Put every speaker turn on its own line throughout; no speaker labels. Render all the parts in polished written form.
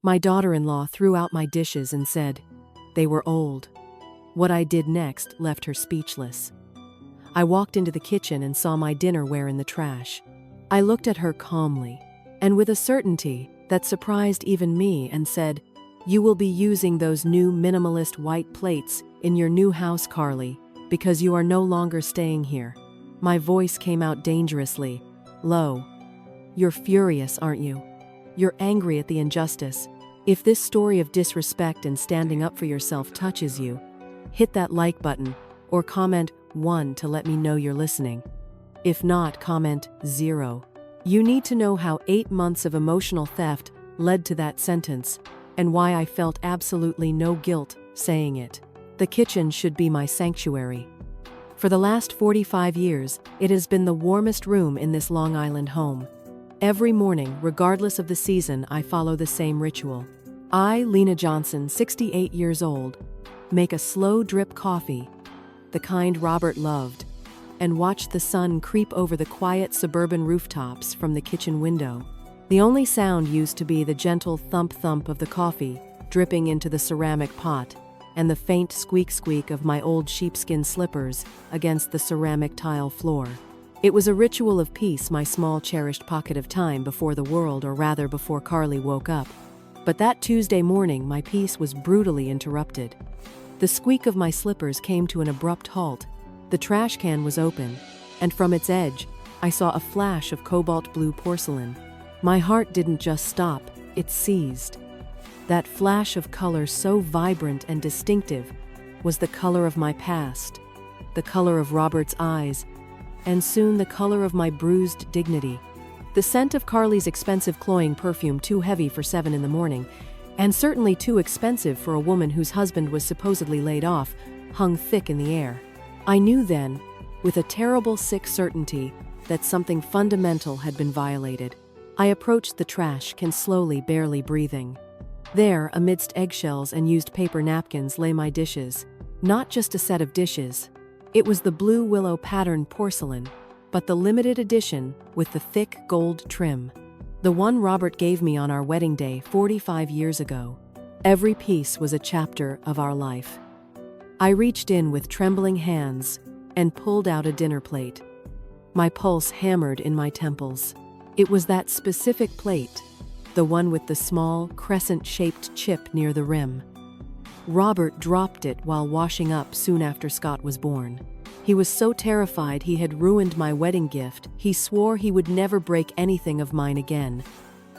My daughter-in-law threw out my dishes and said, "They were old." What I did next left her speechless. I walked into the kitchen and saw my dinnerware in the trash. I looked at her calmly, and with a certainty that surprised even me, and said, "You will be using those new minimalist white plates in your new house, Carly, because you are no longer staying here." My voice came out dangerously, low. "You're furious, aren't you? You're angry at the injustice. If this story of disrespect and standing up for yourself touches you, hit that like button or comment 1 to let me know you're listening. If not, comment 0. You need to know how 8 months of emotional theft led to that sentence, and why I felt absolutely no guilt saying it. The kitchen should be my sanctuary. For the last 45 years, it has been the warmest room in this Long Island home. Every morning, regardless of the season, I follow the same ritual. I, Lena Johnson, 68 years old, make a slow drip coffee, the kind Robert loved, and watch the sun creep over the quiet suburban rooftops from the kitchen window. The only sound used to be the gentle thump-thump of the coffee dripping into the ceramic pot, and the faint squeak-squeak of my old sheepskin slippers against the ceramic tile floor. It was a ritual of peace, my small cherished pocket of time before the world, or rather before Carly, woke up. But that Tuesday morning, my peace was brutally interrupted. The squeak of my slippers came to an abrupt halt. The trash can was open, and from its edge, I saw a flash of cobalt blue porcelain. My heart didn't just stop, it seized. That flash of color, so vibrant and distinctive, was the color of my past, the color of Robert's eyes, and soon the color of my bruised dignity. The scent of Carly's expensive cloying perfume, too heavy for 7 in the morning, and certainly too expensive for a woman whose husband was supposedly laid off, hung thick in the air. I knew then, with a terrible sick certainty, that something fundamental had been violated. I approached the trash can slowly, barely breathing. There, amidst eggshells and used paper napkins, lay my dishes. Not just a set of dishes. It was the blue willow patterned porcelain, but the limited edition with the thick gold trim. The one Robert gave me on our wedding day 45 years ago. Every piece was a chapter of our life. I reached in with trembling hands and pulled out a dinner plate. My pulse hammered in my temples. It was that specific plate, the one with the small, crescent-shaped chip near the rim. Robert dropped it while washing up soon after Scott was born. He was so terrified he had ruined my wedding gift, he swore he would never break anything of mine again.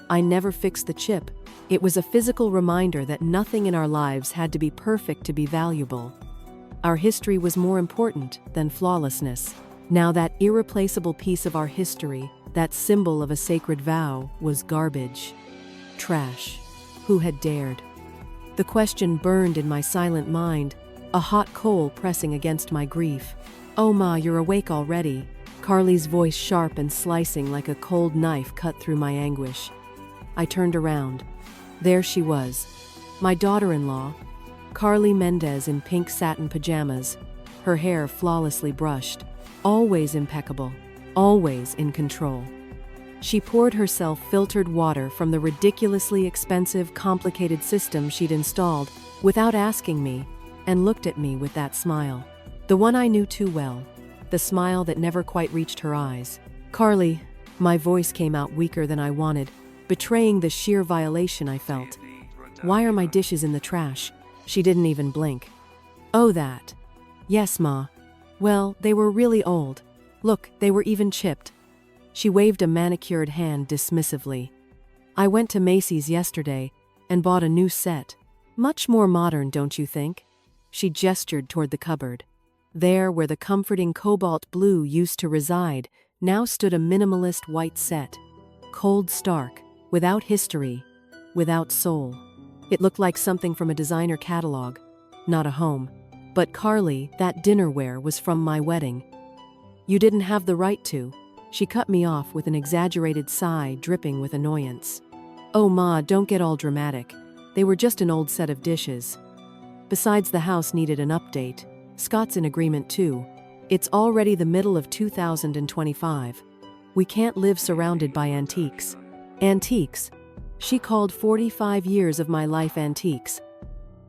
I never fixed the chip. It was a physical reminder that nothing in our lives had to be perfect to be valuable. Our history was more important than flawlessness. Now that irreplaceable piece of our history, that symbol of a sacred vow, was garbage. Trash. Who had dared? The question burned in my silent mind, a hot coal pressing against my grief. "Oh, Ma, you're awake already." Carly's voice, sharp and slicing like a cold knife, cut through my anguish. I turned around. There she was, my daughter-in-law, Carly Mendez, in pink satin pajamas, her hair flawlessly brushed, always impeccable, always in control. She poured herself filtered water from the ridiculously expensive, complicated system she'd installed without asking me, and looked at me with that smile. The one I knew too well, the smile that never quite reached her eyes. "Carly," my voice came out weaker than I wanted, betraying the sheer violation I felt. "Why are my dishes in the trash?" She didn't even blink. "Oh, that. Yes, Ma. Well, they were really old. Look, they were even chipped." She waved a manicured hand dismissively. "I went to Macy's yesterday and bought a new set. Much more modern, don't you think?" She gestured toward the cupboard. There, where the comforting cobalt blue used to reside, now stood a minimalist white set. Cold, stark, without history, without soul. It looked like something from a designer catalog, not a home. But Carly, that dinnerware was from my wedding. "You didn't have the right to." She cut me off with an exaggerated sigh dripping with annoyance. "Oh, Ma, don't get all dramatic. They were just an old set of dishes. Besides, the house needed an update. Scott's in agreement too. It's already the middle of 2025. We can't live surrounded by antiques." "Antiques? She called 45 years of my life antiques.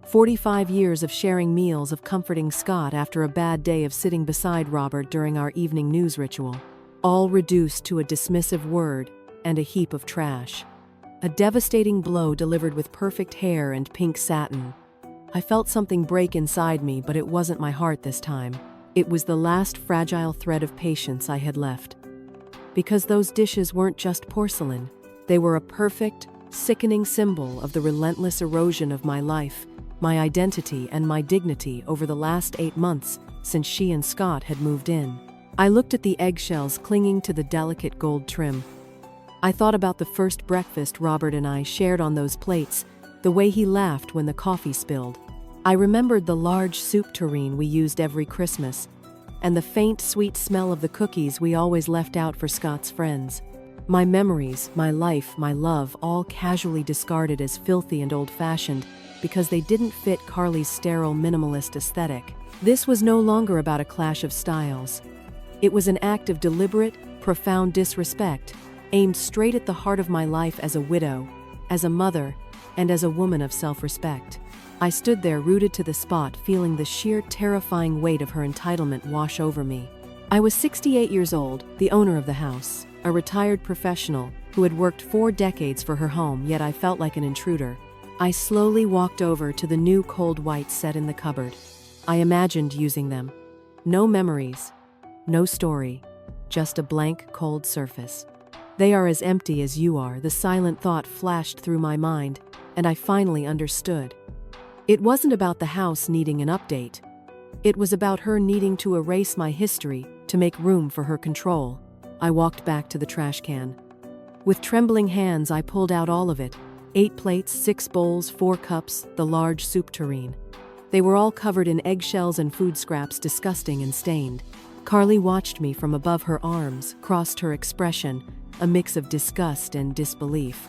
45 years of sharing meals, of comforting Scott after a bad day, of sitting beside Robert during our evening news ritual. All reduced to a dismissive word and a heap of trash. A devastating blow delivered with perfect hair and pink satin. I felt something break inside me, but it wasn't my heart this time. It was the last fragile thread of patience I had left. Because those dishes weren't just porcelain. They were a perfect, sickening symbol of the relentless erosion of my life, my identity, and my dignity over the last 8 months since she and Scott had moved in. I looked at the eggshells clinging to the delicate gold trim. I thought about the first breakfast Robert and I shared on those plates, the way he laughed when the coffee spilled. I remembered the large soup tureen we used every Christmas, and the faint, sweet smell of the cookies we always left out for Scott's friends. My memories, my life, my love, all casually discarded as filthy and old-fashioned because they didn't fit Carly's sterile minimalist aesthetic. This was no longer about a clash of styles. It was an act of deliberate, profound disrespect, aimed straight at the heart of my life as a widow, as a mother, and as a woman of self-respect. I stood there rooted to the spot, feeling the sheer terrifying weight of her entitlement wash over me. I was 68 years old, the owner of the house, a retired professional who had worked 4 decades for her home, yet I felt like an intruder. I slowly walked over to the new cold whites set in the cupboard. I imagined using them. No memories, no story, just a blank, cold surface. They are as empty as you are, the silent thought flashed through my mind, and I finally understood. It wasn't about the house needing an update. It was about her needing to erase my history to make room for her control. I walked back to the trash can. With trembling hands, I pulled out all of it. 8 plates, 6 bowls, 4 cups, the large soup tureen. They were all covered in eggshells and food scraps, disgusting and stained. Carly watched me from above her arms, crossed her expression, a mix of disgust and disbelief.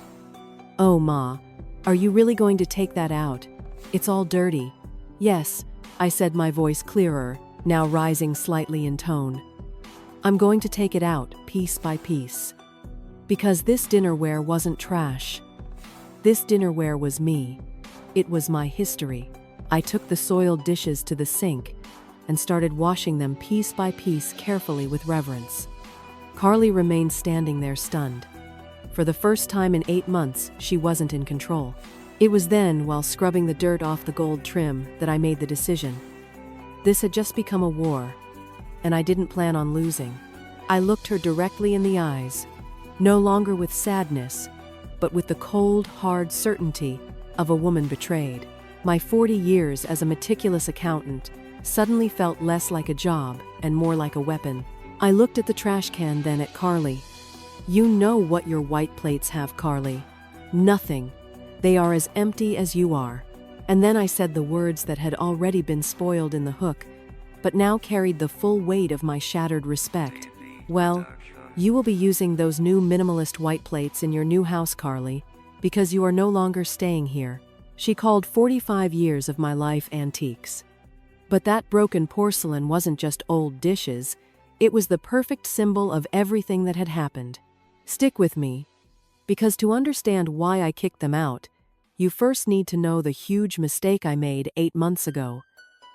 "Oh, Ma, are you really going to take that out? It's all dirty." "Yes," I said, my voice clearer, now rising slightly in tone. "I'm going to take it out, piece by piece. Because this dinnerware wasn't trash. This dinnerware was me. It was my history." I took the soiled dishes to the sink and started washing them piece by piece, carefully, with reverence. Carly remained standing there, stunned. For the first time in 8 months, she wasn't in control. It was then, while scrubbing the dirt off the gold trim, that I made the decision. This had just become a war, and I didn't plan on losing. I looked her directly in the eyes, no longer with sadness, but with the cold, hard certainty of a woman betrayed. My 40 years as a meticulous accountant suddenly felt less like a job and more like a weapon. I looked at the trash can, then at Carly. "You know what your white plates have, Carly. Nothing. They are as empty as you are." And then I said the words that had already been spoiled in the hook, but now carried the full weight of my shattered respect. "Well, you will be using those new minimalist white plates in your new house, Carly, because you are no longer staying here." She called 45 years of my life antiques. But that broken porcelain wasn't just old dishes, it was the perfect symbol of everything that had happened. Stick with me, because to understand why I kicked them out, you first need to know the huge mistake I made 8 months ago.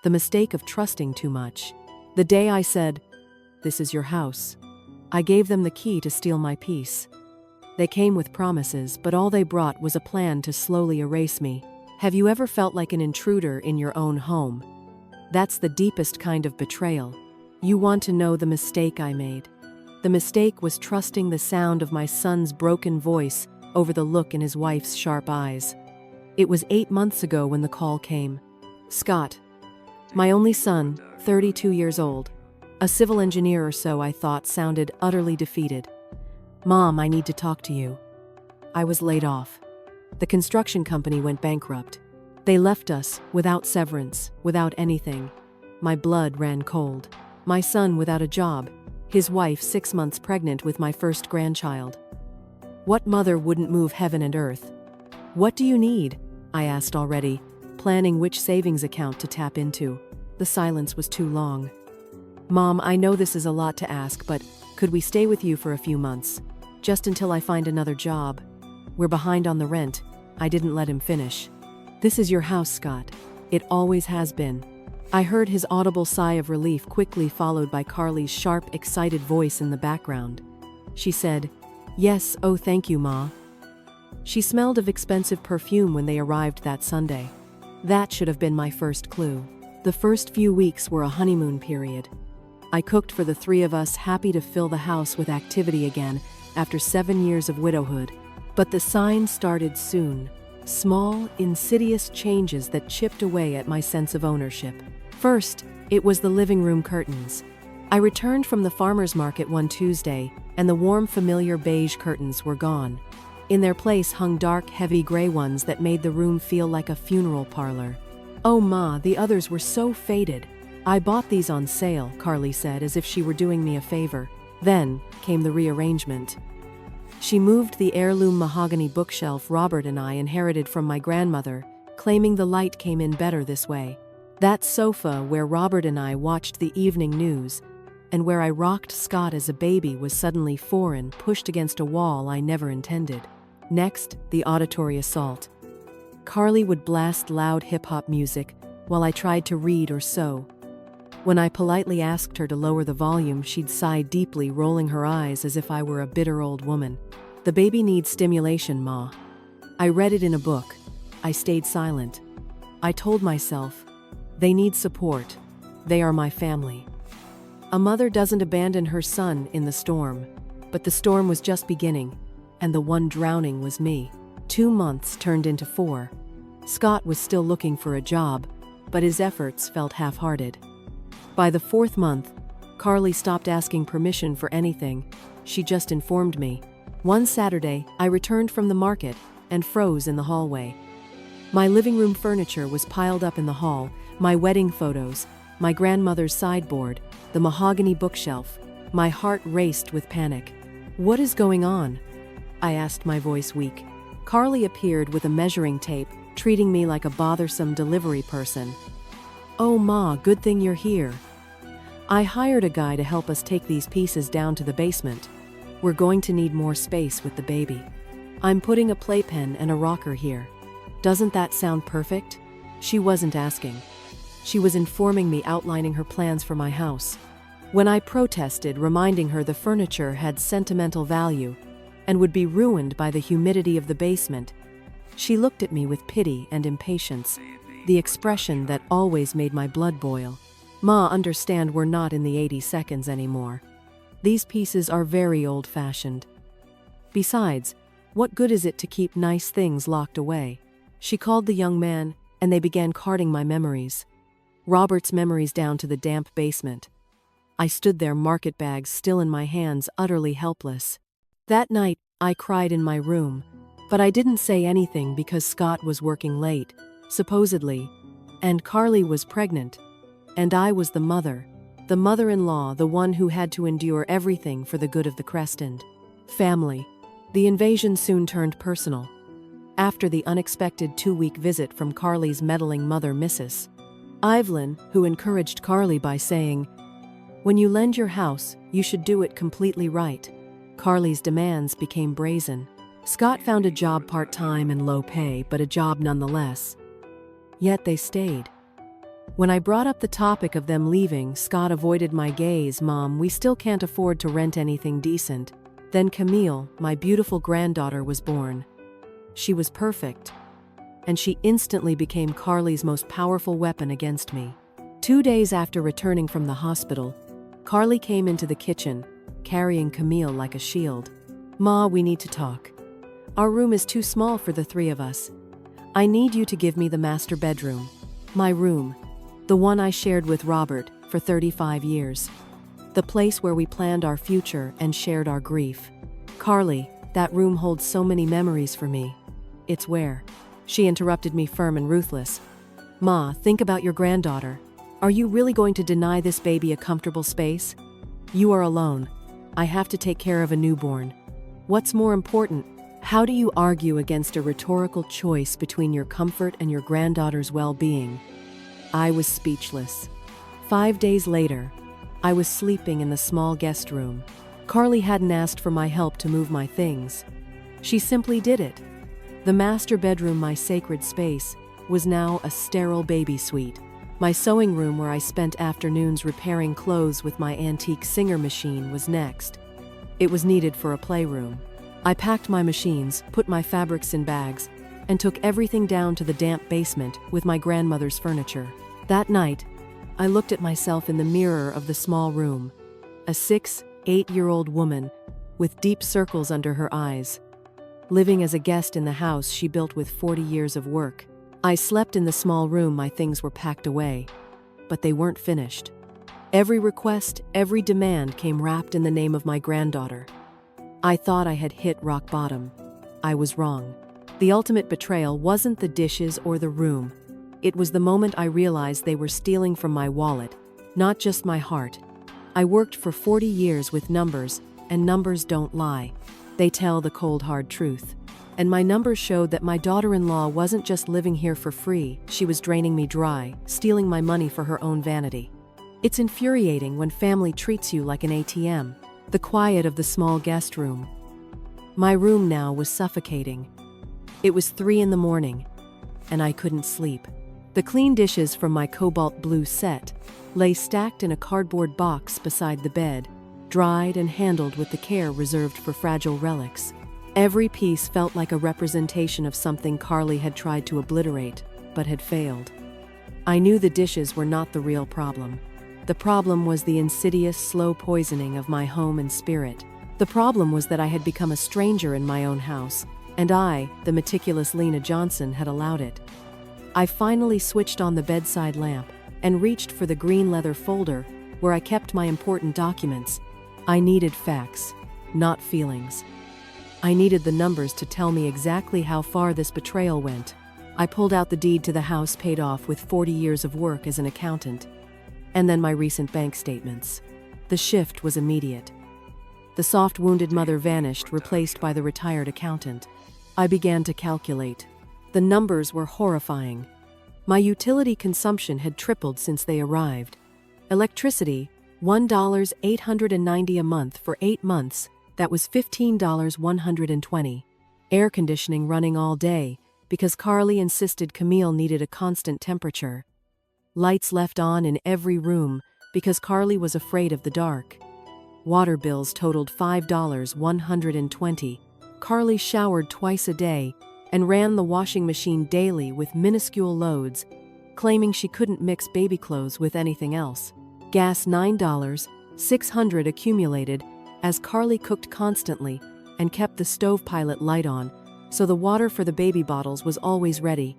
The mistake of trusting too much. The day I said, "This is your house," I gave them the key to steal my peace. They came with promises, but all they brought was a plan to slowly erase me. Have you ever felt like an intruder in your own home? That's the deepest kind of betrayal. You want to know the mistake I made. The mistake was trusting the sound of my son's broken voice over the look in his wife's sharp eyes. It was 8 months ago when the call came. Scott, my only son, 32 years old, a civil engineer or so, I thought, sounded utterly defeated. "Mom, I need to talk to you." I was laid off. The construction company went bankrupt. They left us without severance, without anything. My blood ran cold. My son without a job, his wife 6 months pregnant with my first grandchild. What mother wouldn't move heaven and earth? "What do you need?" I asked already, planning which savings account to tap into. The silence was too long. "Mom, I know this is a lot to ask, but could we stay with you for a few months? Just until I find another job?" We're behind on the rent." I didn't let him finish. "This is your house, Scott. It always has been." I heard his audible sigh of relief, quickly followed by Carly's sharp, excited voice in the background. She said, "Yes, oh thank you, Ma." She smelled of expensive perfume when they arrived that Sunday. That should have been my first clue. The first few weeks were a honeymoon period. I cooked for the three of us, happy to fill the house with activity again after 7 years of widowhood. But the signs started soon. Small, insidious changes that chipped away at my sense of ownership. First, it was the living room curtains. I returned from the farmer's market one Tuesday, and the warm, familiar beige curtains were gone. In their place hung dark, heavy gray ones that made the room feel like a funeral parlor. "Oh, Ma, the others were so faded. I bought these on sale," Carly said, as if she were doing me a favor. Then came the rearrangement. She moved the heirloom mahogany bookshelf Robert and I inherited from my grandmother, claiming the light came in better this way. That sofa where Robert and I watched the evening news, and where I rocked Scott as a baby, was suddenly foreign, pushed against a wall I never intended. Next, the auditory assault. Carly would blast loud hip-hop music while I tried to read or sew. When I politely asked her to lower the volume, she'd sigh deeply, rolling her eyes as if I were a bitter old woman. "The baby needs stimulation, Ma." I read it in a book. I stayed silent. I told myself, they need support. They are my family. A mother doesn't abandon her son in the storm. But the storm was just beginning, and the one drowning was me. 2 months turned into 4. Scott was still looking for a job, but his efforts felt half-hearted. By the 4th month, Carly stopped asking permission for anything. She just informed me. One Saturday, I returned from the market and froze in the hallway. My living room furniture was piled up in the hall, my wedding photos, my grandmother's sideboard, the mahogany bookshelf. My heart raced with panic. "What is going on?" I asked, my voice weak. Carly appeared with a measuring tape, treating me like a bothersome delivery person. "Oh, Ma, good thing you're here. I hired a guy to help us take these pieces down to the basement. We're going to need more space with the baby. I'm putting a playpen and a rocker here. Doesn't that sound perfect?" She wasn't asking. She was informing me, outlining her plans for my house. When I protested, reminding her the furniture had sentimental value and would be ruined by the humidity of the basement, she looked at me with pity and impatience, the expression that always made my blood boil. "Ma, understand we're not in the 82nds anymore. These pieces are very old-fashioned. Besides, what good is it to keep nice things locked away?" She called the young man, and they began carting my memories. Robert's memories down to the damp basement. I stood there, market bags still in my hands, utterly helpless. That night, I cried in my room, but I didn't say anything because Scott was working late, supposedly, and Carly was pregnant, and I was the mother-in-law, the one who had to endure everything for the good of the Creston family. The invasion soon turned personal. After the unexpected 2-week visit from Carly's meddling mother, Mrs. Evelyn, who encouraged Carly by saying, "When you lend your house, you should do it completely right," Carly's demands became brazen. Scott found a job part-time and low pay, but a job nonetheless. Yet they stayed. When I brought up the topic of them leaving, Scott avoided my gaze. "Mom, we still can't afford to rent anything decent." Then Camille, my beautiful granddaughter, was born. She was perfect, and she instantly became Carly's most powerful weapon against me. 2 days after returning from the hospital, Carly came into the kitchen, carrying Camille like a shield. "Ma, we need to talk. Our room is too small for the 3 of us. I need you to give me the master bedroom. My room. The one I shared with Robert for 35 years. The place where we planned our future and shared our grief. Carly, that room holds so many memories for me. It's where..." She interrupted me, firm and ruthless. "Ma, think about your granddaughter. Are you really going to deny this baby a comfortable space? You are alone. I have to take care of a newborn. What's more important? How do you argue against a rhetorical choice between your comfort and your granddaughter's well-being?" I was speechless. 5 days later, I was sleeping in the small guest room. Carly hadn't asked for my help to move my things. She simply did it. The master bedroom, my sacred space, was now a sterile baby suite. My sewing room, where I spent afternoons repairing clothes with my antique Singer machine, was next. It was needed for a playroom. I packed my machines, put my fabrics in bags, and took everything down to the damp basement with my grandmother's furniture. That night, I looked at myself in the mirror of the small room. A 8-year-old woman with deep circles under her eyes, living as a guest in the house she built with 40 years of work. I slept in the small room. My things were packed away, but they weren't finished. Every request, every demand came wrapped in the name of my granddaughter. I thought I had hit rock bottom. I was wrong. The ultimate betrayal wasn't the dishes or the room. It was the moment I realized they were stealing from my wallet, not just my heart. I worked for 40 years with numbers, and numbers don't lie. They tell the cold, hard truth. And my numbers showed that my daughter-in-law wasn't just living here for free, she was draining me dry, stealing my money for her own vanity. It's infuriating when family treats you like an ATM. The quiet of the small guest room. My room now was suffocating. It was 3 a.m, and I couldn't sleep. The clean dishes from my cobalt blue set lay stacked in a cardboard box beside the bed, dried and handled with the care reserved for fragile relics. Every piece felt like a representation of something Carly had tried to obliterate, but had failed. I knew the dishes were not the real problem. The problem was the insidious, slow poisoning of my home and spirit. The problem was that I had become a stranger in my own house, and I, the meticulous Lena Johnson, had allowed it. I finally switched on the bedside lamp and reached for the green leather folder where I kept my important documents. I needed facts, not feelings. I needed the numbers to tell me exactly how far this betrayal went. I pulled out the deed to the house paid off with 40 years of work as an accountant, and then my recent bank statements. The shift was immediate. The soft, wounded mother vanished, replaced by the retired accountant. I began to calculate. The numbers were horrifying. My utility consumption had tripled since they arrived. Electricity, $1.890 a month for 8 months. That was $15.120. Air conditioning running all day, because Carly insisted Camille needed a constant temperature. Lights left on in every room, because Carly was afraid of the dark. Water bills totaled $5.120. Carly showered twice a day and ran the washing machine daily with minuscule loads, claiming she couldn't mix baby clothes with anything else. Gas $9.600 accumulated as Carly cooked constantly and kept the stove pilot light on, so the water for the baby bottles was always ready.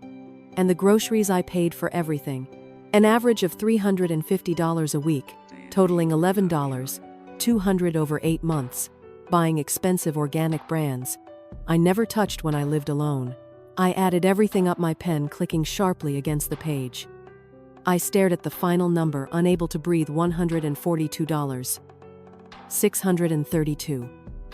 And the groceries I paid for everything, an average of $350 a week, totaling $11,200 over 8 months, buying expensive organic brands I never touched when I lived alone. I added everything up, my pen clicking sharply against the page. I stared at the final number, unable to breathe. $142. $632.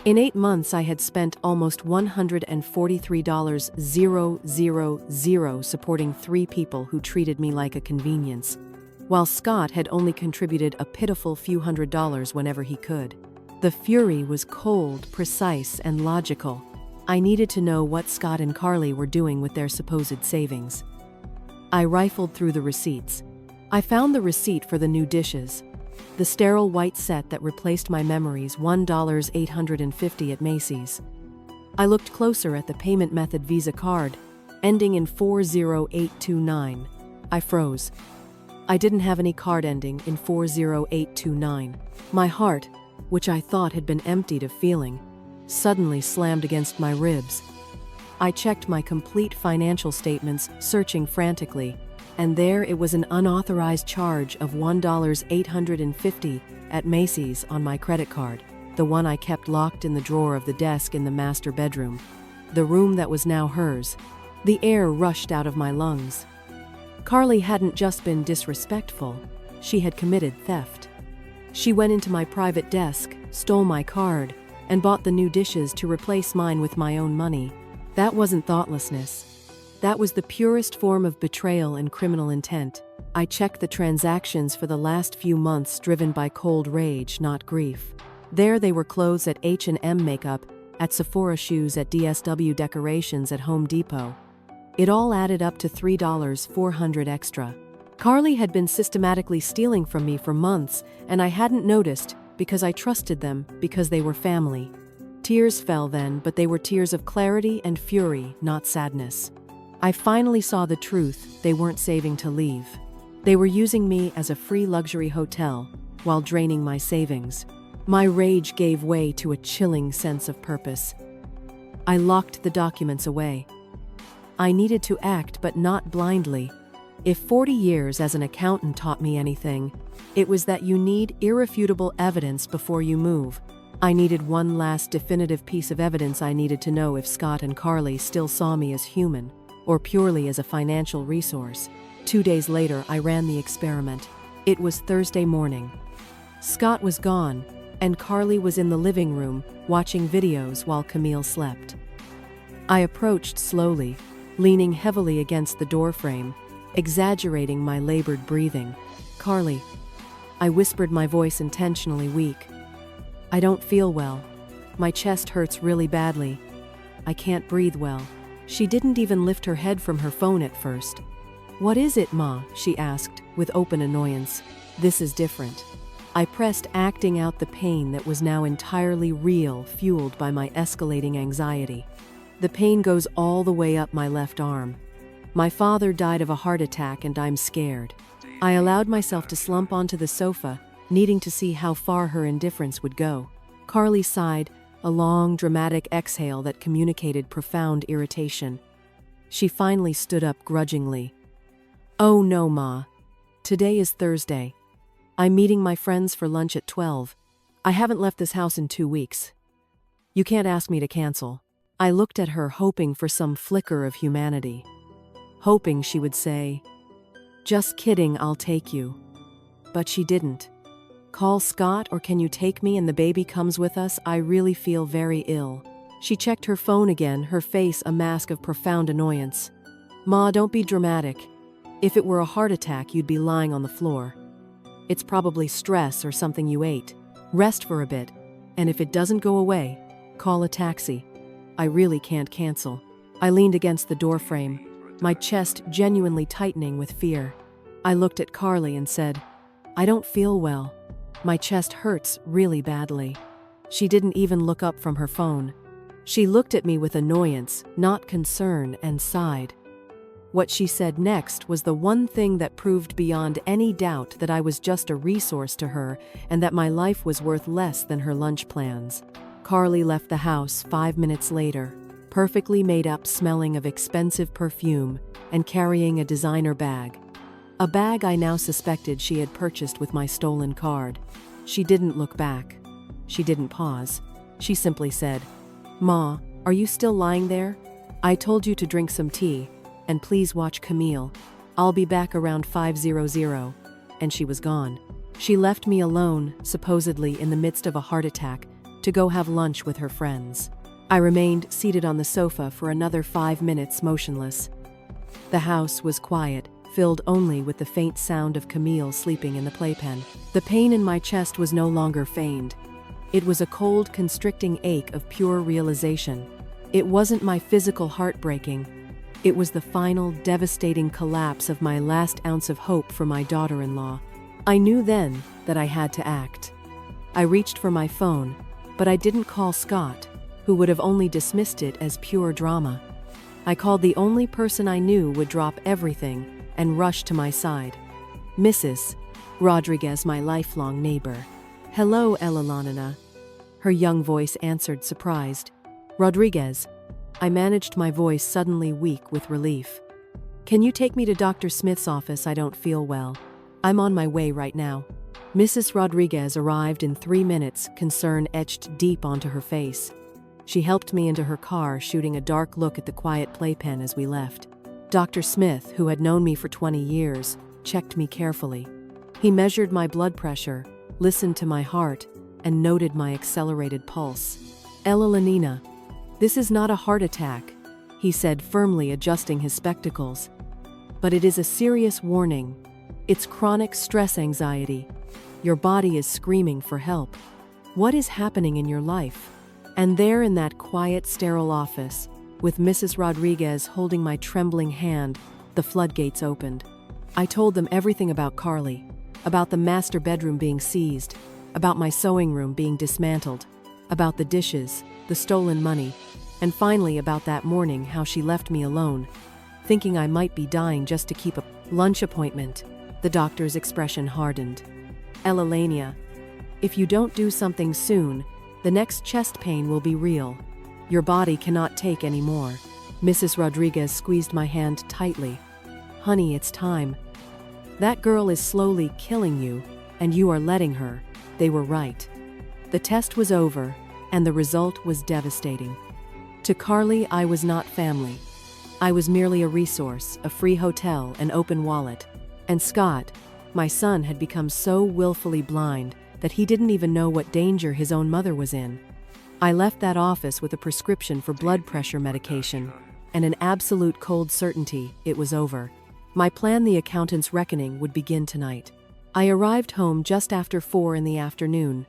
In 8 months I had spent almost $143,000 supporting 3 people who treated me like a convenience, while Scott had only contributed a pitiful few $100s whenever he could. The fury was cold, precise, and logical. I needed to know what Scott and Carly were doing with their supposed savings. I rifled through the receipts. I found the receipt for the new dishes. The sterile white set that replaced my memories, $1.850 at Macy's. I looked closer at the payment method, Visa card, ending in 40829. I froze. I didn't have any card ending in 40829. My heart, which I thought had been emptied of feeling, suddenly slammed against my ribs. I checked my complete financial statements, searching frantically, and there it was, an unauthorized charge of $1.850 at Macy's on my credit card, the one I kept locked in the drawer of the desk in the master bedroom, the room that was now hers. The air rushed out of my lungs. Carly hadn't just been disrespectful, she had committed theft. She went into my private desk, stole my card, and bought the new dishes to replace mine with my own money. That wasn't thoughtlessness. That was the purest form of betrayal and criminal intent. I checked the transactions for the last few months, driven by cold rage, not grief. There they were: clothes at H&M, makeup at Sephora shoes, at DSW decorations, at Home Depot. It all added up to $3,400 extra. Carly had been systematically stealing from me for months, and I hadn't noticed because I trusted them, because they were family. Tears fell then, but they were tears of clarity and fury, not sadness. I finally saw the truth. They weren't saving to leave. They were using me as a free luxury hotel while draining my savings. My rage gave way to a chilling sense of purpose. I locked the documents away. I needed to act, but not blindly. If 40 years as an accountant taught me anything, it was that you need irrefutable evidence before you move. I needed one last definitive piece of evidence. I needed to know if Scott and Carly still saw me as human, or purely as a financial resource. 2 days later, I ran the experiment. It was Thursday morning. Scott was gone, and Carly was in the living room, watching videos while Camille slept. I approached slowly, leaning heavily against the doorframe, exaggerating my labored breathing. "Carly," I whispered, my voice intentionally weak. "I don't feel well. My chest hurts really badly. I can't breathe well." She didn't even lift her head from her phone at first. "What is it, Ma?" she asked, with open annoyance. "This is different." I pressed, acting out the pain that was now entirely real, fueled by my escalating anxiety. The pain goes all the way up my left arm. My father died of a heart attack, and I'm scared. I allowed myself to slump onto the sofa, needing to see how far her indifference would go. Carly sighed, a long, dramatic exhale that communicated profound irritation. She finally stood up grudgingly. "Oh no, Ma. Today is Thursday. I'm meeting my friends for lunch at 12. I haven't left this house in 2 weeks. You can't ask me to cancel." I looked at her, hoping for some flicker of humanity. Hoping she would say, "Just kidding, I'll take you." But she didn't. "Call Scott, or can you take me and the baby comes with us? I really feel very ill." She checked her phone again, her face a mask of profound annoyance. "Ma, don't be dramatic. If it were a heart attack, you'd be lying on the floor. It's probably stress or something you ate. Rest for a bit, and if it doesn't go away, call a taxi. I really can't cancel." I leaned against the doorframe, my chest genuinely tightening with fear. I looked at Carly and said, "I don't feel well. My chest hurts really badly." She didn't even look up from her phone. She looked at me with annoyance, not concern, and sighed. What she said next was the one thing that proved beyond any doubt that I was just a resource to her and that my life was worth less than her lunch plans. Carly left the house 5 minutes later, perfectly made up, smelling of expensive perfume and carrying a designer bag. A bag I now suspected she had purchased with my stolen card. She didn't look back. She didn't pause. She simply said, "Ma, are you still lying there? I told you to drink some tea, and please watch Camille. I'll be back around 5:00, and she was gone. She left me alone, supposedly in the midst of a heart attack, to go have lunch with her friends. I remained seated on the sofa for another 5 minutes, motionless. The house was quiet, filled only with the faint sound of Camille sleeping in the playpen. The pain in my chest was no longer feigned. It was a cold, constricting ache of pure realization. It wasn't my physical heart breaking. It was the final, devastating collapse of my last ounce of hope for my daughter-in-law. I knew then that I had to act. I reached for my phone, but I didn't call Scott, who would have only dismissed it as pure drama. I called the only person I knew would drop everything and rush to my side. Mrs. Rodriguez, my lifelong neighbor. "Hello, Elalana." Her young voice answered, surprised. "Rodriguez." I managed my voice, suddenly weak with relief. "Can you take me to Dr. Smith's office? I don't feel well. I'm on my way right now." Mrs. Rodriguez arrived in 3 minutes, concern etched deep onto her face. She helped me into her car, shooting a dark look at the quiet playpen as we left. Dr. Smith, who had known me for 20 years, checked me carefully. He measured my blood pressure, listened to my heart, and noted my accelerated pulse. "Elalina, this is not a heart attack," he said, firmly adjusting his spectacles. "But it is a serious warning. It's chronic stress anxiety. Your body is screaming for help. What is happening in your life?" And there in that quiet, sterile office, with Mrs. Rodriguez holding my trembling hand, the floodgates opened. I told them everything about Carly, about the master bedroom being seized, about my sewing room being dismantled, about the dishes, the stolen money, and finally about that morning how she left me alone, thinking I might be dying just to keep a lunch appointment. The doctor's expression hardened. Elelania, if you don't do something soon, the next chest pain will be real. Your body cannot take any more. Mrs. Rodriguez squeezed my hand tightly. Honey, it's time. That girl is slowly killing you, and you are letting her. They were right. The test was over, and the result was devastating. To Carly, I was not family. I was merely a resource, a free hotel, an open wallet. And Scott, my son, had become so willfully blind that he didn't even know what danger his own mother was in. I left that office with a prescription for blood pressure medication, and an absolute cold certainty it was over. My plan, the accountant's reckoning, would begin tonight. I arrived home just after 4 in the afternoon.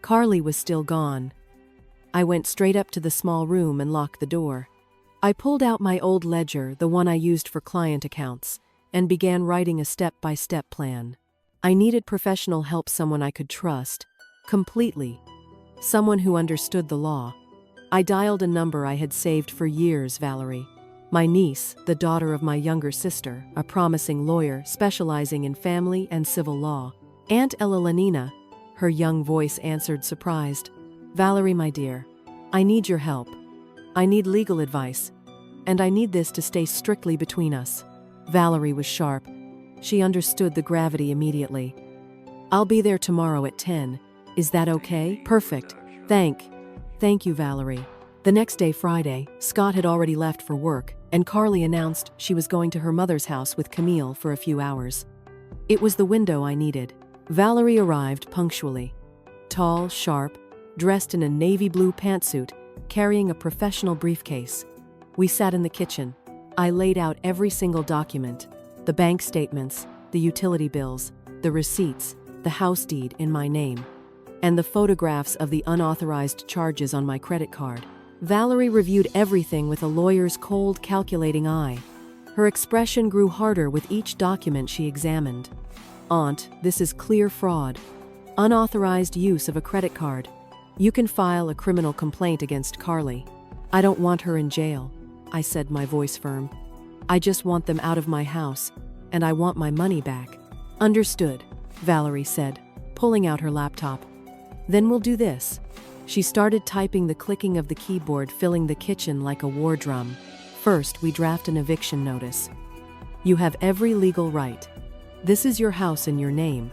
Carly was still gone. I went straight up to the small room and locked the door. I pulled out my old ledger, the one I used for client accounts, and began writing a step-by-step plan. I needed professional help, someone I could trust, completely. Someone who understood the law. I dialed a number I had saved for years, Valerie. My niece, the daughter of my younger sister, a promising lawyer specializing in family and civil law. Aunt Elelania, her young voice answered, surprised. Valerie, my dear, I need your help. I need legal advice. And I need this to stay strictly between us. Valerie was sharp. She understood the gravity immediately. I'll be there tomorrow at 10. Is that okay? Perfect. Thank you, Valerie. The next day, Friday, Scott had already left for work, and Carly announced she was going to her mother's house with Camille for a few hours. It was the window I needed. Valerie arrived punctually. Tall, sharp, dressed in a navy blue pantsuit, carrying a professional briefcase. We sat in the kitchen. I laid out every single document, the bank statements, the utility bills, the receipts, the house deed in my name, and the photographs of the unauthorized charges on my credit card. Valerie reviewed everything with a lawyer's cold, calculating eye. Her expression grew harder with each document she examined. Aunt, this is clear fraud. Unauthorized use of a credit card. You can file a criminal complaint against Carly. I don't want her in jail, I said, my voice firm. I just want them out of my house, and I want my money back. Understood, Valerie said, pulling out her laptop. Then we'll do this. She started typing, the clicking of the keyboard filling the kitchen like a war drum. First, we draft an eviction notice. You have every legal right. This is your house in your name.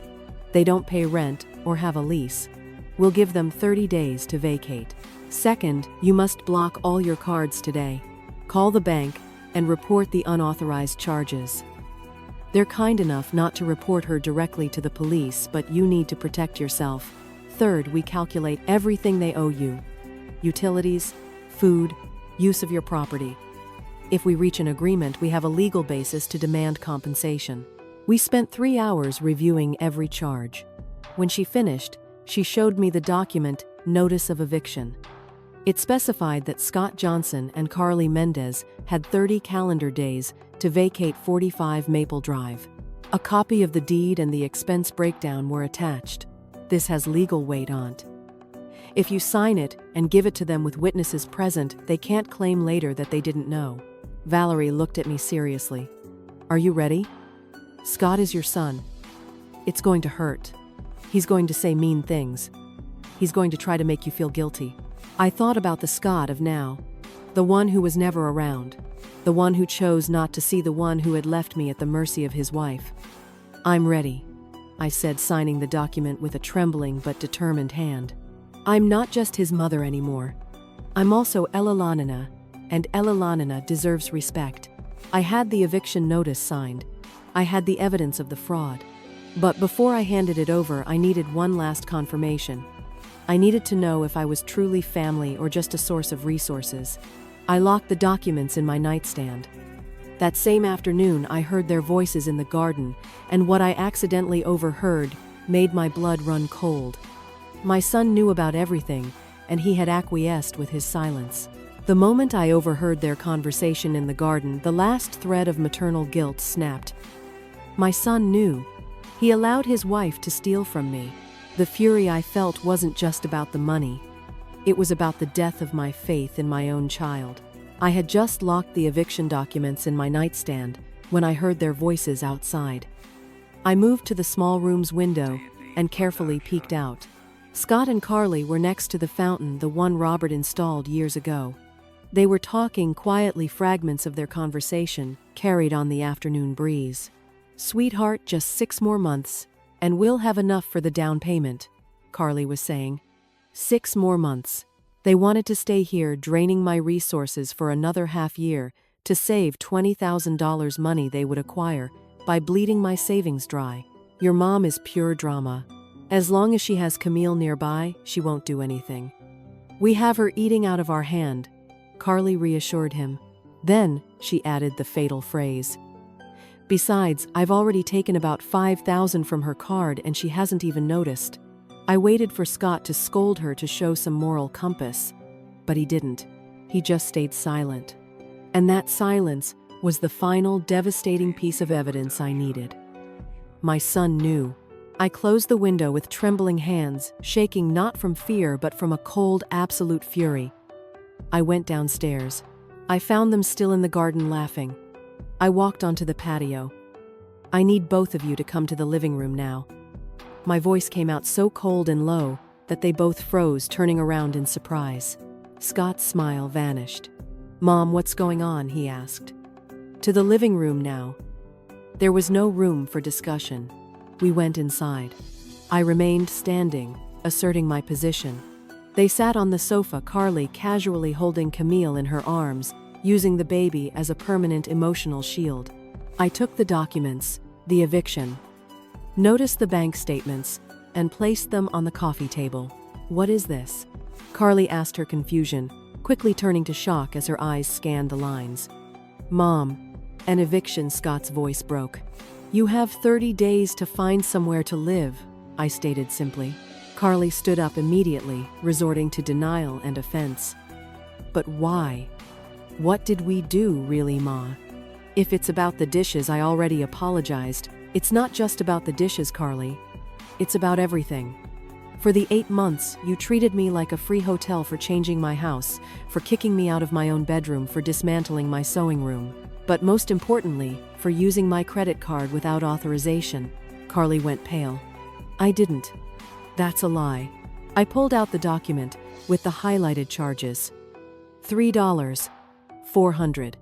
They don't pay rent or have a lease. We'll give them 30 days to vacate. Second, you must block all your cards today. Call the bank and report the unauthorized charges. They're kind enough not to report her directly to the police, but you need to protect yourself. Third, we calculate everything they owe you. Utilities, food, use of your property. If we reach an agreement, we have a legal basis to demand compensation. We spent 3 hours reviewing every charge. When she finished, she showed me the document, Notice of Eviction. It specified that Scott Johnson and Carly Mendez had 30 calendar days to vacate 45 Maple Drive. A copy of the deed and the expense breakdown were attached. This has legal weight, Aunt. If you sign it and give it to them with witnesses present, they can't claim later that they didn't know. Valerie looked at me seriously. Are you ready? Scott is your son. It's going to hurt. He's going to say mean things. He's going to try to make you feel guilty. I thought about the Scott of now, the one who was never around, the one who chose not to see, the one who had left me at the mercy of his wife. I'm ready, I said, signing the document with a trembling but determined hand. I'm not just his mother anymore. I'm also Elelania, and Elelania deserves respect. I had the eviction notice signed. I had the evidence of the fraud. But before I handed it over, I needed one last confirmation. I needed to know if I was truly family or just a source of resources. I locked the documents in my nightstand. That same afternoon, I heard their voices in the garden, and what I accidentally overheard made my blood run cold. My son knew about everything, and he had acquiesced with his silence. The moment I overheard their conversation in the garden, the last thread of maternal guilt snapped. My son knew. He allowed his wife to steal from me. The fury I felt wasn't just about the money. It was about the death of my faith in my own child. I had just locked the eviction documents in my nightstand when I heard their voices outside. I moved to the small room's window and carefully peeked out. Scott and Carly were next to the fountain, the one Robert installed years ago. They were talking quietly, fragments of their conversation carried on the afternoon breeze. "Sweetheart, just 6 more months, and we'll have enough for the down payment," Carly was saying. 6 more months. They wanted to stay here, draining my resources for another half year to save $20,000 money they would acquire by bleeding my savings dry. Your mom is pure drama. As long as she has Camille nearby, she won't do anything. We have her eating out of our hand, Carly reassured him. Then, she added the fatal phrase. Besides, I've already taken about $5,000 from her card and she hasn't even noticed. I waited for Scott to scold her to show some moral compass, but he didn't. He just stayed silent. And that silence was the final devastating piece of evidence I needed. My son knew. I closed the window with trembling hands, shaking not from fear but from a cold, absolute fury. I went downstairs. I found them still in the garden laughing. I walked onto the patio. I need both of you to come to the living room now. My voice came out so cold and low that they both froze, turning around in surprise. Scott's smile vanished. "Mom, what's going on?" he asked. "To the living room now." There was no room for discussion. We went inside. I remained standing, asserting my position. They sat on the sofa, Carly casually holding Camille in her arms, using the baby as a permanent emotional shield. I took the documents, the eviction, noticed the bank statements, and placed them on the coffee table. "What is this?" Carly asked, her confusion quickly turning to shock as her eyes scanned the lines. "Mom, an eviction," Scott's voice broke. "You have 30 days to find somewhere to live," I stated simply. Carly stood up immediately, resorting to denial and offense. "But why? What did we do, really, Ma? If it's about the dishes, I already apologized. It's not just about the dishes, Carly. It's about everything. For the 8 months, you treated me like a free hotel, for changing my house, for kicking me out of my own bedroom, for dismantling my sewing room. But most importantly, for using my credit card without authorization." Carly went pale. "I didn't." "That's a lie." I pulled out the document with the highlighted charges. $3, $400.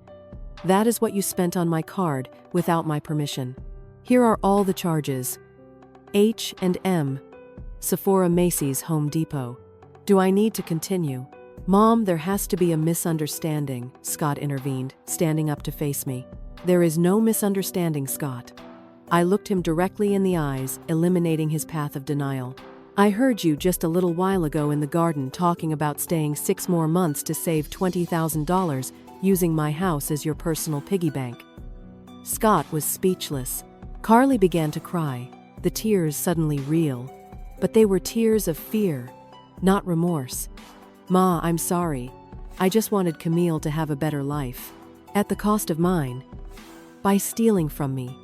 That is what you spent on my card without my permission. Here are all the charges. H&M, Sephora, Macy's, Home Depot. Do I need to continue? "Mom, there has to be a misunderstanding," Scott intervened, standing up to face me. "There is no misunderstanding, Scott." I looked him directly in the eyes, eliminating his path of denial. "I heard you just a little while ago in the garden talking about staying 6 more months to save $20,000, using my house as your personal piggy bank." Scott was speechless. Carly began to cry, the tears suddenly real. But they were tears of fear, not remorse. "Ma, I'm sorry. I just wanted Camille to have a better life. At the cost of mine. By stealing from me.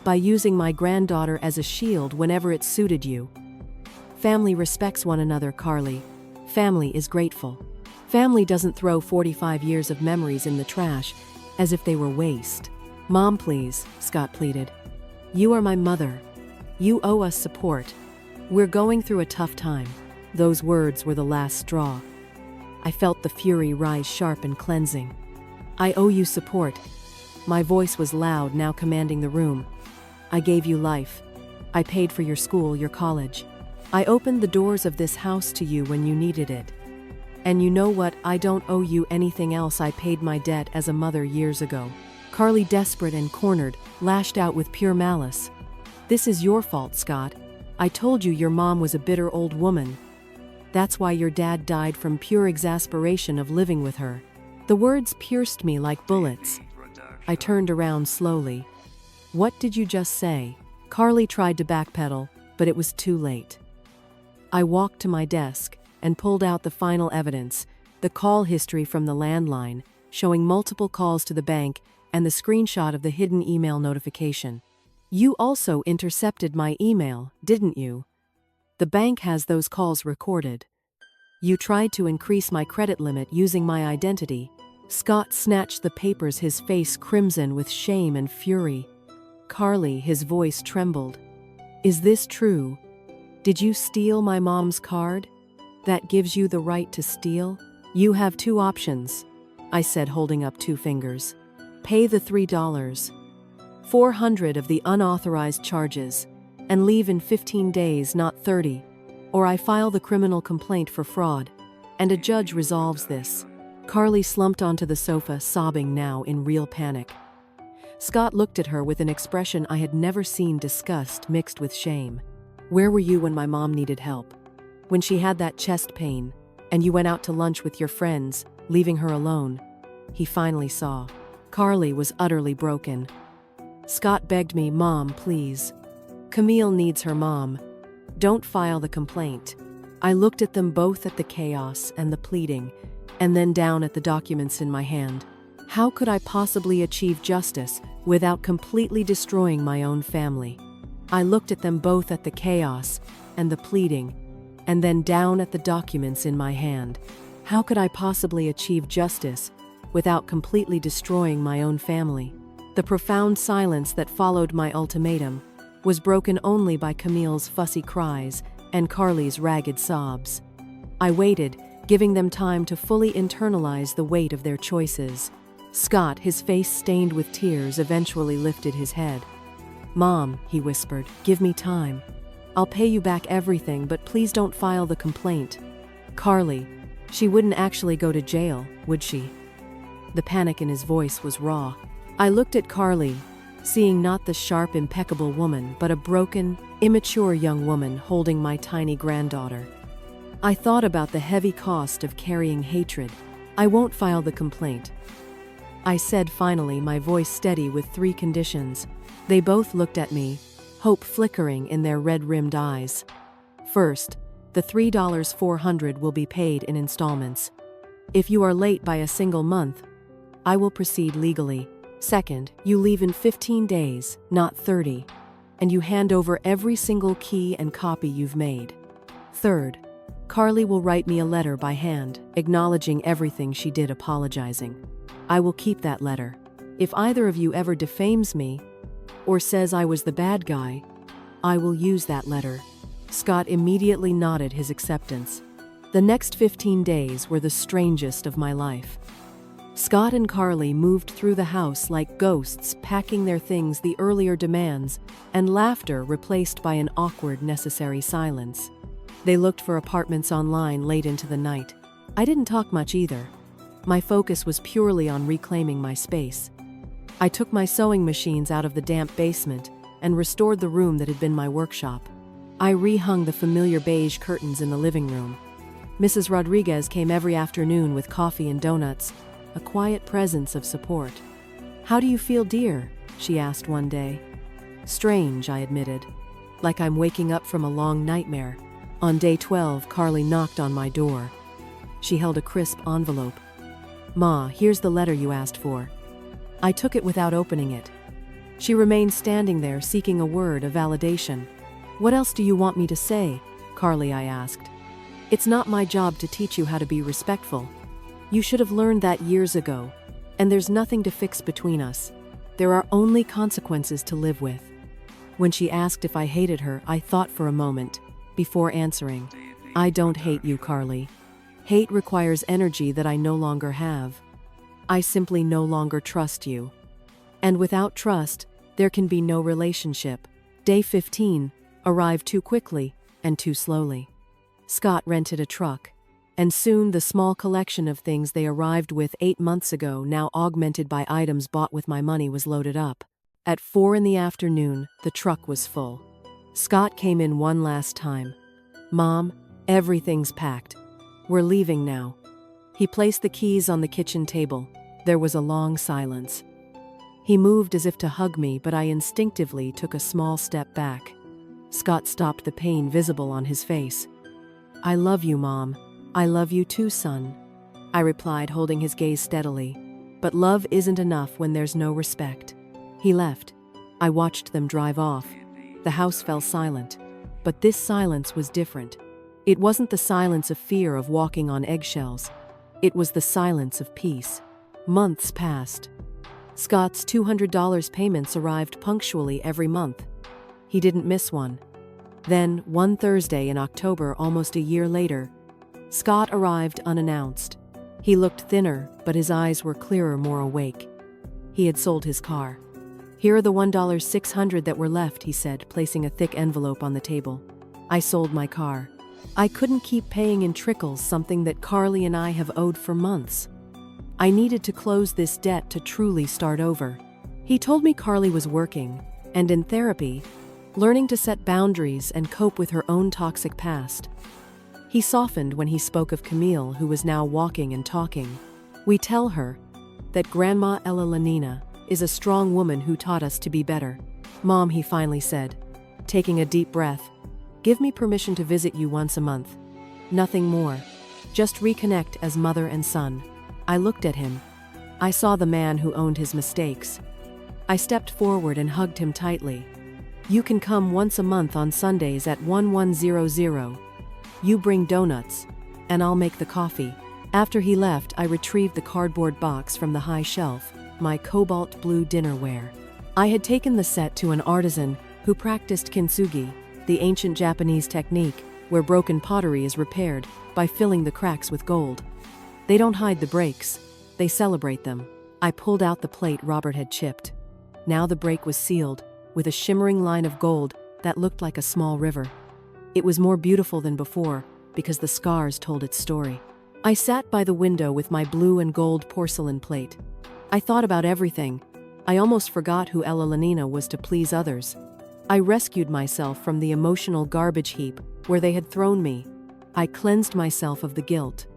By using my granddaughter as a shield whenever it suited you. Family respects one another, Carly. Family is grateful. Family doesn't throw 45 years of memories in the trash as if they were waste." "Mom, please," Scott pleaded. "You are my mother. You owe us support. We're going through a tough time." Those words were the last straw. I felt the fury rise sharp and cleansing. "I owe you support." My voice was loud, now commanding the room. "I gave you life. I paid for your school, your college. I opened the doors of this house to you when you needed it. And you know what? I don't owe you anything else. I paid my debt as a mother years ago." Carly, desperate and cornered, lashed out with pure malice. "This is your fault, Scott. I told you your mom was a bitter old woman. That's why your dad died, from pure exasperation of living with her." The words pierced me like bullets. I turned around slowly. "What did you just say?" Carly tried to backpedal, but it was too late. I walked to my desk and pulled out the final evidence, the call history from the landline, showing multiple calls to the bank and the screenshot of the hidden email notification. You also intercepted my email, didn't you? The bank has those calls recorded. You tried to increase my credit limit using my identity. Scott snatched the papers, his face crimson with shame and fury. Carly, his voice trembled. Is this true? Did you steal my mom's card? That gives you the right to steal? You have two options, I said, holding up two fingers. Pay the $3, $400 of the unauthorized charges, and leave in 15 days, not 30, or I file the criminal complaint for fraud, and a judge resolves this. Carly slumped onto the sofa, sobbing now in real panic. Scott looked at her with an expression I had never seen, disgust mixed with shame. Where were you when my mom needed help? When she had that chest pain, and you went out to lunch with your friends, leaving her alone? He finally saw. Carly was utterly broken. Scott begged me, Mom, please. Camille needs her mom. Don't file the complaint. I looked at them both, at the chaos and the pleading, and then down at the documents in my hand. How could I possibly achieve justice without completely destroying my own family? I looked at them both, at the chaos and the pleading, and then down at the documents in my hand. How could I possibly achieve justice without completely destroying my own family? The profound silence that followed my ultimatum was broken only by Camille's fussy cries and Carly's ragged sobs. I waited, giving them time to fully internalize the weight of their choices. Scott, his face stained with tears, eventually lifted his head. Mom, he whispered, give me time. I'll pay you back everything, but please don't file the complaint. Carly, she wouldn't actually go to jail, would she? The panic in his voice was raw. I looked at Carly, seeing not the sharp, impeccable woman, but a broken, immature young woman holding my tiny granddaughter. I thought about the heavy cost of carrying hatred. I won't file the complaint, I said finally, my voice steady, with three conditions. They both looked at me, hope flickering in their red-rimmed eyes. First, the $400 will be paid in installments. If you are late by a single month, I will proceed legally. Second, you leave in 15 days, not 30, and you hand over every single key and copy you've made. Third, Carly will write me a letter by hand, acknowledging everything she did, apologizing. I will keep that letter. If either of you ever defames me or says I was the bad guy, I will use that letter. Scott immediately nodded his acceptance. The next 15 days were the strangest of my life. Scott and Carly moved through the house like ghosts, packing their things, the earlier demands, and laughter replaced by an awkward, necessary silence. They looked for apartments online late into the night. I didn't talk much either. My focus was purely on reclaiming my space. I took my sewing machines out of the damp basement and restored the room that had been my workshop. I rehung the familiar beige curtains in the living room. Mrs. Rodriguez came every afternoon with coffee and donuts, a quiet presence of support. "How do you feel, dear?" she asked one day. "Strange," I admitted. "Like I'm waking up from a long nightmare." On day 12, Carly knocked on my door. She held a crisp envelope. "Ma, here's the letter you asked for." I took it without opening it. She remained standing there, seeking a word of validation. "What else do you want me to say?" Carly, I asked. "It's not my job to teach you how to be respectful. You should have learned that years ago, and there's nothing to fix between us. There are only consequences to live with." When she asked if I hated her, I thought for a moment before answering. "I don't hate you, Carly. Hate requires energy that I no longer have. I simply no longer trust you. And without trust, there can be no relationship." Day 15 arrived too quickly and too slowly. Scott rented a truck, and soon the small collection of things they arrived with 8 months ago, now augmented by items bought with my money, was loaded up. At 4 in the afternoon, the truck was full. Scott came in one last time. "Mom, everything's packed. We're leaving now." He placed the keys on the kitchen table. There was a long silence. He moved as if to hug me, but I instinctively took a small step back. Scott stopped, the pain visible on his face. "I love you, Mom. I love you too, son, I replied, holding his gaze steadily. But love isn't enough when there's no respect. He left. I watched them drive off. The house fell silent. But this silence was different. It wasn't the silence of fear of walking on eggshells. It was the silence of peace. Months passed. Scott's $200 payments arrived punctually every month. He didn't miss one. Then, one Thursday in October, almost a year later, Scott arrived unannounced. He looked thinner, but his eyes were clearer, more awake. He had sold his car. Here are the $1,600 that were left, he said, placing a thick envelope on the table. I sold my car. I couldn't keep paying in trickles something that Carly and I have owed for months. I needed to close this debt to truly start over. He told me Carly was working, and in therapy, learning to set boundaries and cope with her own toxic past. He softened when he spoke of Camille, who was now walking and talking. We tell her that Grandma Ella Lanina is a strong woman who taught us to be better. Mom, he finally said, taking a deep breath, give me permission to visit you once a month. Nothing more. Just reconnect as mother and son. I looked at him. I saw the man who owned his mistakes. I stepped forward and hugged him tightly. You can come once a month on Sundays at 1100. You bring donuts, and I'll make the coffee. After he left, I retrieved the cardboard box from the high shelf, my cobalt blue dinnerware. I had taken the set to an artisan who practiced kintsugi, the ancient Japanese technique where broken pottery is repaired by filling the cracks with gold. They don't hide the breaks, they celebrate them. I pulled out the plate Robert had chipped. Now the break was sealed, with a shimmering line of gold that looked like a small river. It was more beautiful than before, because the scars told its story. I sat by the window with my blue and gold porcelain plate. I thought about everything. I almost forgot who Ella Lanina was to please others. I rescued myself from the emotional garbage heap where they had thrown me. I cleansed myself of the guilt.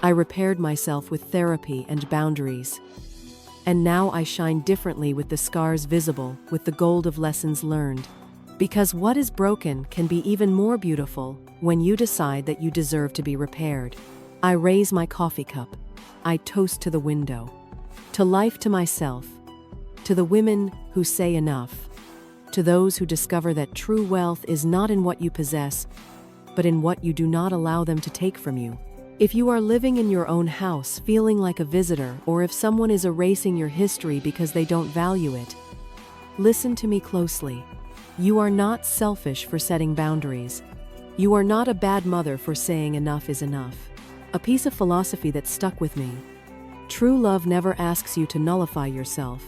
I repaired myself with therapy and boundaries. And now I shine differently with the scars visible, with the gold of lessons learned. Because what is broken can be even more beautiful when you decide that you deserve to be repaired. I raise my coffee cup. I toast to the window. To life, to myself. To the women who say enough. To those who discover that true wealth is not in what you possess, but in what you do not allow them to take from you. If you are living in your own house feeling like a visitor, or if someone is erasing your history because they don't value it, listen to me closely. You are not selfish for setting boundaries. You are not a bad mother for saying enough is enough. A piece of philosophy that stuck with me. True love never asks you to nullify yourself.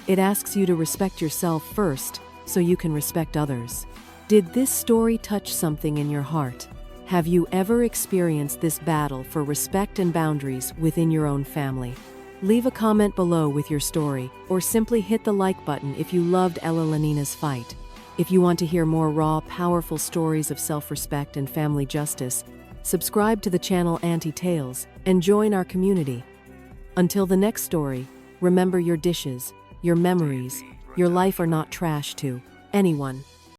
It asks you to respect yourself first, so you can respect others. Did this story touch something in your heart? Have you ever experienced this battle for respect and boundaries within your own family? Leave a comment below with your story, or simply hit the like button if you loved Ella Lanina's fight. If you want to hear more raw, powerful stories of self-respect and family justice, subscribe to the channel Auntie Tales and join our community. Until the next story, remember your dishes, your memories, your life are not trash to anyone.